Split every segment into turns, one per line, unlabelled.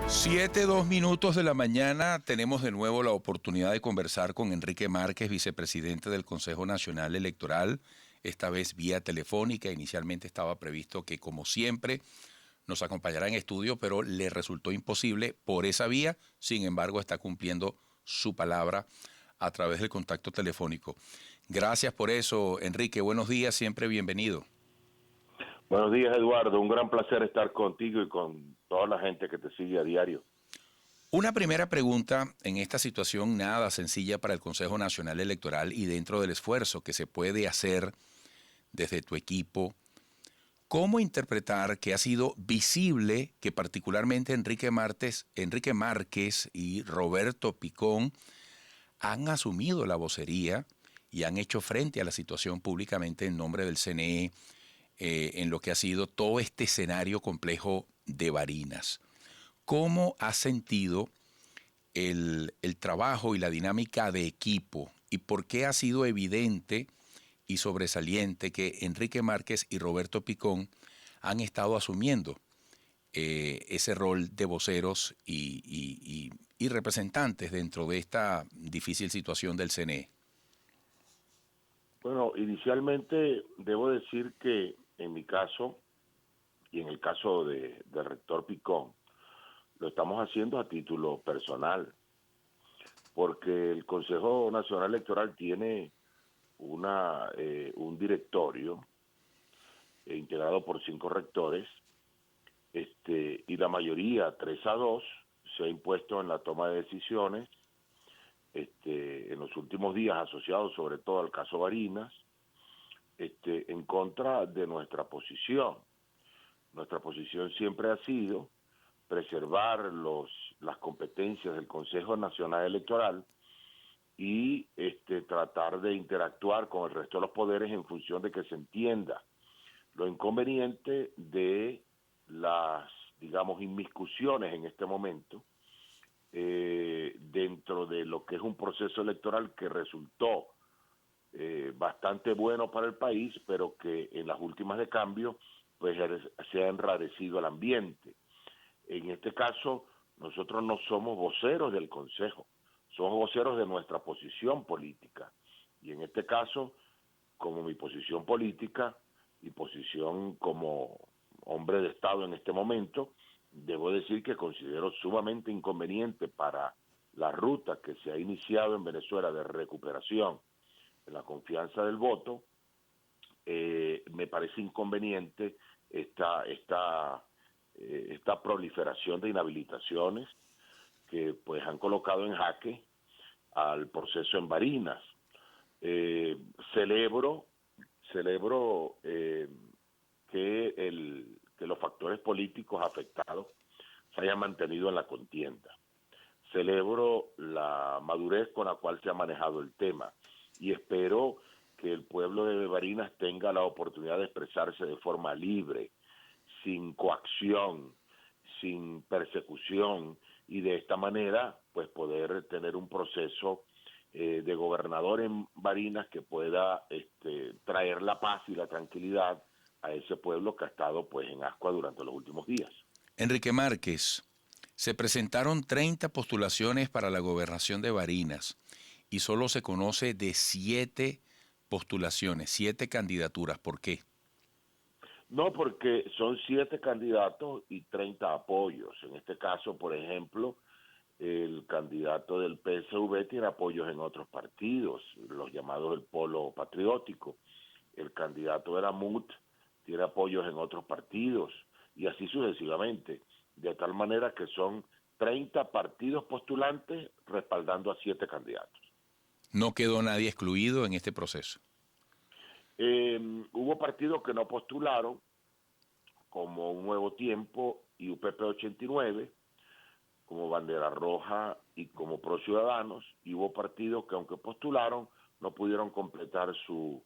7:02 de la mañana, tenemos de nuevo la oportunidad de conversar con Enrique Márquez, vicepresidente del Consejo Nacional Electoral, esta vez vía telefónica. Inicialmente estaba previsto que, como siempre, nos acompañará en estudio, pero le resultó imposible por esa vía. Sin embargo, está cumpliendo su palabra a través del contacto telefónico. Gracias por eso, Enrique. Buenos días, siempre bienvenido.
Buenos días, Eduardo. Un gran placer estar contigo y con toda la gente que te sigue a diario.
Una primera pregunta en esta situación nada sencilla para el Consejo Nacional Electoral y dentro del esfuerzo que se puede hacer desde tu equipo, ¿cómo interpretar que ha sido visible que particularmente Enrique Márquez y Roberto Picón han asumido la vocería y han hecho frente a la situación públicamente en nombre del CNE en lo que ha sido todo este escenario complejo de Barinas? ¿Cómo has sentido el trabajo y la dinámica de equipo y por qué ha sido evidente y sobresaliente que Enrique Márquez y Roberto Picón han estado asumiendo ese rol de voceros y representantes dentro de esta difícil situación del CNE?
Bueno, inicialmente debo decir que en mi caso y en el caso del rector Picón, lo estamos haciendo a título personal, porque el Consejo Nacional Electoral tiene un directorio integrado por 5 rectores, y la mayoría, 3-2, se ha impuesto en la toma de decisiones en los últimos días, asociados sobre todo al caso Barinas, en contra de nuestra posición. Nuestra posición siempre ha sido preservar las competencias del Consejo Nacional Electoral y tratar de interactuar con el resto de los poderes en función de que se entienda lo inconveniente de las, digamos, inmiscusiones en este momento dentro de lo que es un proceso electoral que resultó bastante bueno para el país, pero que en las últimas de cambio pues se ha enrarecido el ambiente. En este caso, nosotros no somos voceros del Consejo, somos voceros de nuestra posición política. Y en este caso, como mi posición política y posición como hombre de Estado en este momento, debo decir que considero sumamente inconveniente para la ruta que se ha iniciado en Venezuela de recuperación de la confianza del voto. Me parece inconveniente esta proliferación de inhabilitaciones que pues han colocado en jaque al proceso en Barinas. Celebro que los factores políticos afectados se hayan mantenido en la contienda. Celebro la madurez con la cual se ha manejado el tema y espero que el pueblo de Barinas tenga la oportunidad de expresarse de forma libre, sin coacción, sin persecución, y de esta manera pues poder tener un proceso de gobernador en Barinas que pueda traer la paz y la tranquilidad a ese pueblo que ha estado pues en ascua durante los últimos días.
Enrique Márquez, se presentaron 30 postulaciones para la gobernación de Barinas y solo se conoce de 7 postulaciones, 7 candidaturas. ¿Por qué?
No, porque son 7 candidatos y 30 apoyos. En este caso, por ejemplo, el candidato del PSV tiene apoyos en otros partidos, los llamados del Polo Patriótico. El candidato de la MUT tiene apoyos en otros partidos, y así sucesivamente, de tal manera que son 30 partidos postulantes respaldando a 7 candidatos.
No quedó nadie excluido en este proceso.
Hubo partidos que no postularon, como Un Nuevo Tiempo y UPP 89, como Bandera Roja y como Pro Ciudadanos, y hubo partidos que aunque postularon, no pudieron completar su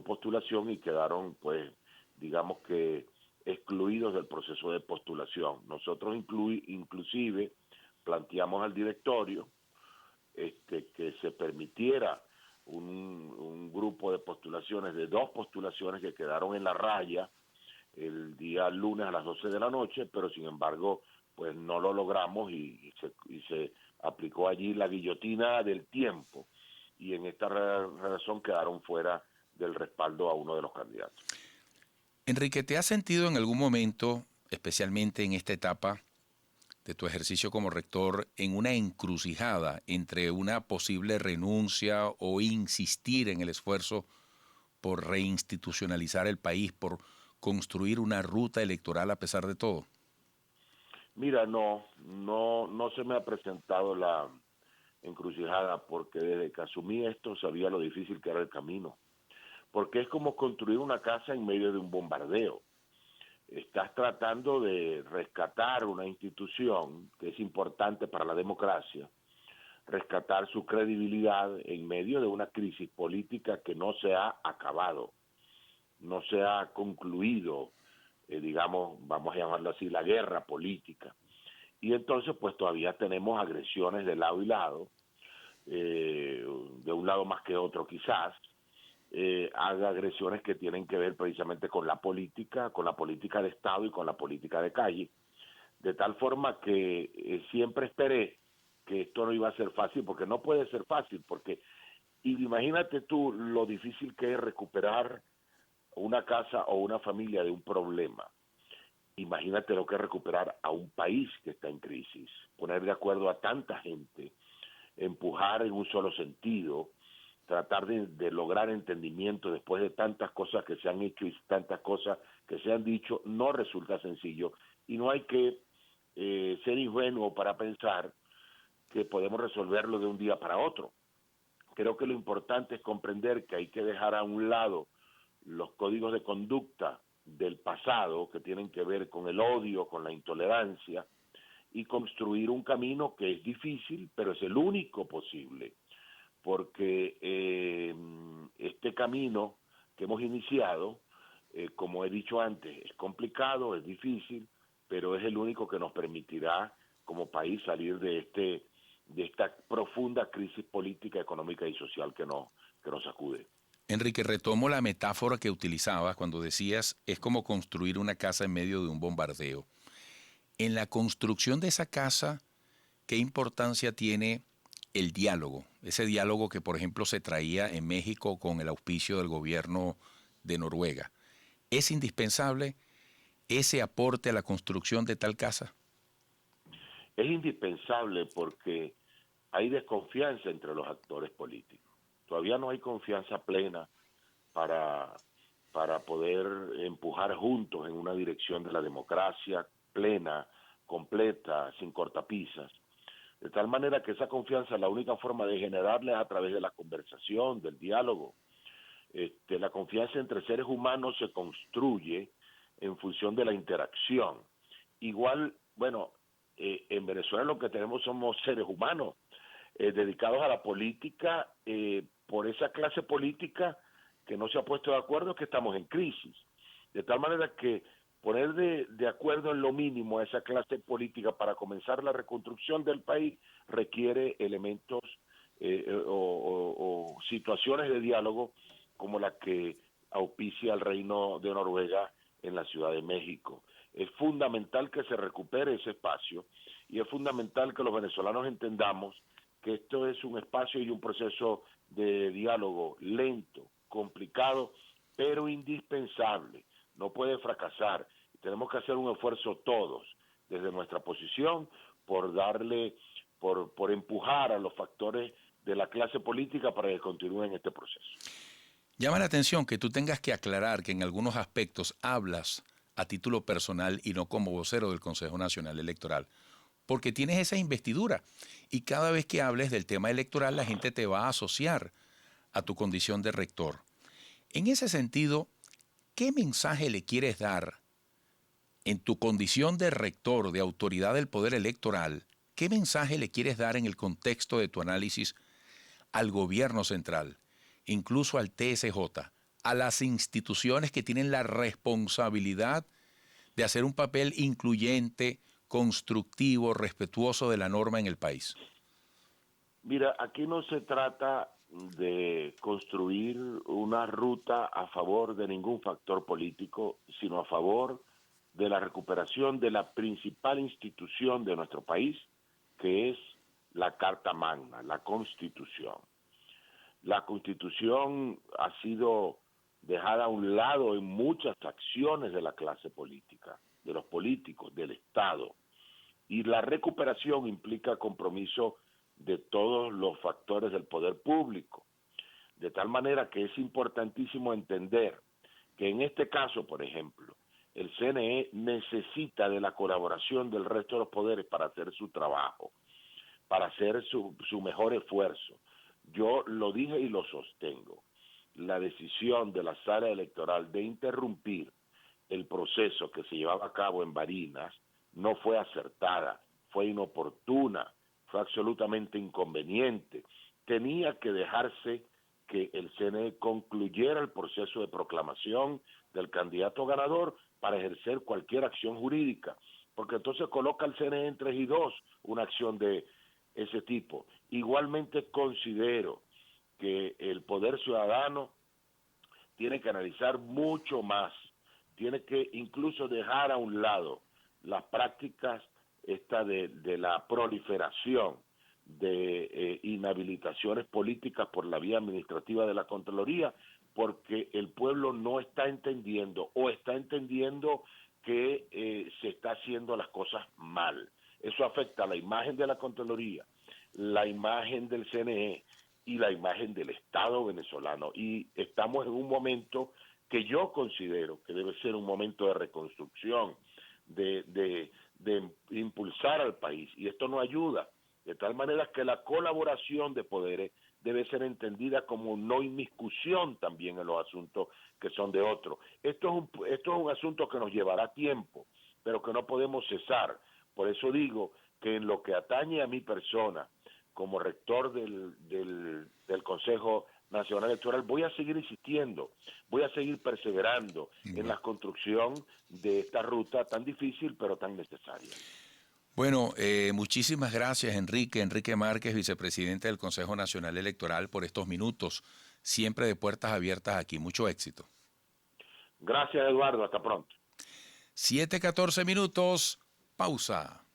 postulación y quedaron, pues, digamos que excluidos del proceso de postulación. Nosotros inclusive planteamos al directorio que se permitiera un grupo de postulaciones, de 2 postulaciones que quedaron en la raya el día lunes a las 12 de la noche, pero sin embargo pues no lo logramos y se aplicó allí la guillotina del tiempo, y en esta razón quedaron fuera del respaldo a uno de los candidatos.
Enrique, ¿te has sentido en algún momento, especialmente en esta etapa de tu ejercicio como rector, en una encrucijada entre una posible renuncia o insistir en el esfuerzo por reinstitucionalizar el país, por construir una ruta electoral a pesar de todo?
Mira, no se me ha presentado la encrucijada, porque desde que asumí esto sabía lo difícil que era el camino, porque es como construir una casa en medio de un bombardeo. Estás tratando de rescatar una institución que es importante para la democracia, rescatar su credibilidad en medio de una crisis política que no se ha acabado, no se ha concluido, digamos, vamos a llamarlo así, la guerra política. Y entonces pues todavía tenemos agresiones de lado y lado, de un lado más que otro quizás, haga agresiones que tienen que ver precisamente con la política de Estado y con la política de calle, de tal forma que siempre esperé que esto no iba a ser fácil, porque no puede ser fácil, porque y imagínate tú lo difícil que es recuperar una casa o una familia de un problema. Imagínate lo que es recuperar a un país que está en crisis, poner de acuerdo a tanta gente, empujar en un solo sentido, tratar de lograr entendimiento después de tantas cosas que se han hecho y tantas cosas que se han dicho, no resulta sencillo. Y no hay que ser ingenuo para pensar que podemos resolverlo de un día para otro. Creo que lo importante es comprender que hay que dejar a un lado los códigos de conducta del pasado que tienen que ver con el odio, con la intolerancia, y construir un camino que es difícil, pero es el único posible, porque este camino que hemos iniciado, como he dicho antes, es complicado, es difícil, pero es el único que nos permitirá como país salir de esta profunda crisis política, económica y social que nos sacude.
Enrique, retomo la metáfora que utilizabas cuando decías es como construir una casa en medio de un bombardeo. En la construcción de esa casa, ¿qué importancia tiene el diálogo? Ese diálogo que, por ejemplo, se traía en México con el auspicio del gobierno de Noruega. ¿Es indispensable ese aporte a la construcción de tal casa?
Es indispensable porque hay desconfianza entre los actores políticos. Todavía no hay confianza plena para, para poder empujar juntos en una dirección de la democracia plena, completa, sin cortapisas. De tal manera que esa confianza, la única forma de generarla es a través de la conversación, del diálogo. La confianza entre seres humanos se construye en función de la interacción. Igual, bueno, en Venezuela lo que tenemos somos seres humanos dedicados a la política, por esa clase política que no se ha puesto de acuerdo, es que estamos en crisis. De tal manera que poner de acuerdo en lo mínimo a esa clase política para comenzar la reconstrucción del país requiere elementos o situaciones de diálogo como la que auspicia el Reino de Noruega en la Ciudad de México. Es fundamental que se recupere ese espacio y es fundamental que los venezolanos entendamos que esto es un espacio y un proceso de diálogo lento, complicado, pero indispensable. No puede fracasar. Tenemos que hacer un esfuerzo todos, desde nuestra posición, por empujar a los factores de la clase política para que continúen este proceso.
Llama la atención que tú tengas que aclarar que en algunos aspectos hablas a título personal y no como vocero del Consejo Nacional Electoral, porque tienes esa investidura y cada vez que hables del tema electoral la gente te va a asociar a tu condición de rector. En ese sentido, ¿qué mensaje le quieres dar en tu condición de rector, de autoridad del poder electoral? ¿Qué mensaje le quieres dar en el contexto de tu análisis al gobierno central, incluso al TSJ, a las instituciones que tienen la responsabilidad de hacer un papel incluyente, constructivo, respetuoso de la norma en el país?
Mira, aquí no se trata de construir una ruta a favor de ningún factor político, sino a favor de la recuperación de la principal institución de nuestro país, que es la Carta Magna, la Constitución. La Constitución ha sido dejada a un lado en muchas acciones de la clase política, de los políticos, del Estado. Y la recuperación implica compromiso de todos los factores del poder público. De tal manera que es importantísimo entender que en este caso, por ejemplo, el CNE necesita de la colaboración del resto de los poderes para hacer su trabajo, para hacer su mejor esfuerzo. Yo lo dije y lo sostengo. La decisión de la sala electoral de interrumpir el proceso que se llevaba a cabo en Barinas no fue acertada, fue inoportuna, fue absolutamente inconveniente. Tenía que dejarse que el CNE concluyera el proceso de proclamación del candidato ganador para ejercer cualquier acción jurídica, porque entonces coloca al CNE en 3-2 una acción de ese tipo. Igualmente considero que el poder ciudadano tiene que analizar mucho más, tiene que incluso dejar a un lado las prácticas de la proliferación de inhabilitaciones políticas por la vía administrativa de la Contraloría, porque el pueblo no está entendiendo o está entendiendo que se está haciendo las cosas mal. Eso afecta a la imagen de la Contraloría, la imagen del CNE y la imagen del Estado venezolano. Y estamos en un momento que yo considero que debe ser un momento de reconstrucción, de impulsar al país, y esto no ayuda, de tal manera que la colaboración de poderes debe ser entendida como no inmiscusión también en los asuntos que son de otros. Esto es un asunto que nos llevará tiempo, pero que no podemos cesar. Por eso digo que en lo que atañe a mi persona, como rector del Consejo Nacional Electoral, voy a seguir insistiendo, voy a seguir perseverando en la construcción de esta ruta tan difícil pero tan necesaria.
Bueno, muchísimas gracias, Enrique Márquez, vicepresidente del Consejo Nacional Electoral, por estos minutos, siempre de puertas abiertas aquí. Mucho éxito.
Gracias, Eduardo. Hasta pronto.
7:14 minutos. Pausa.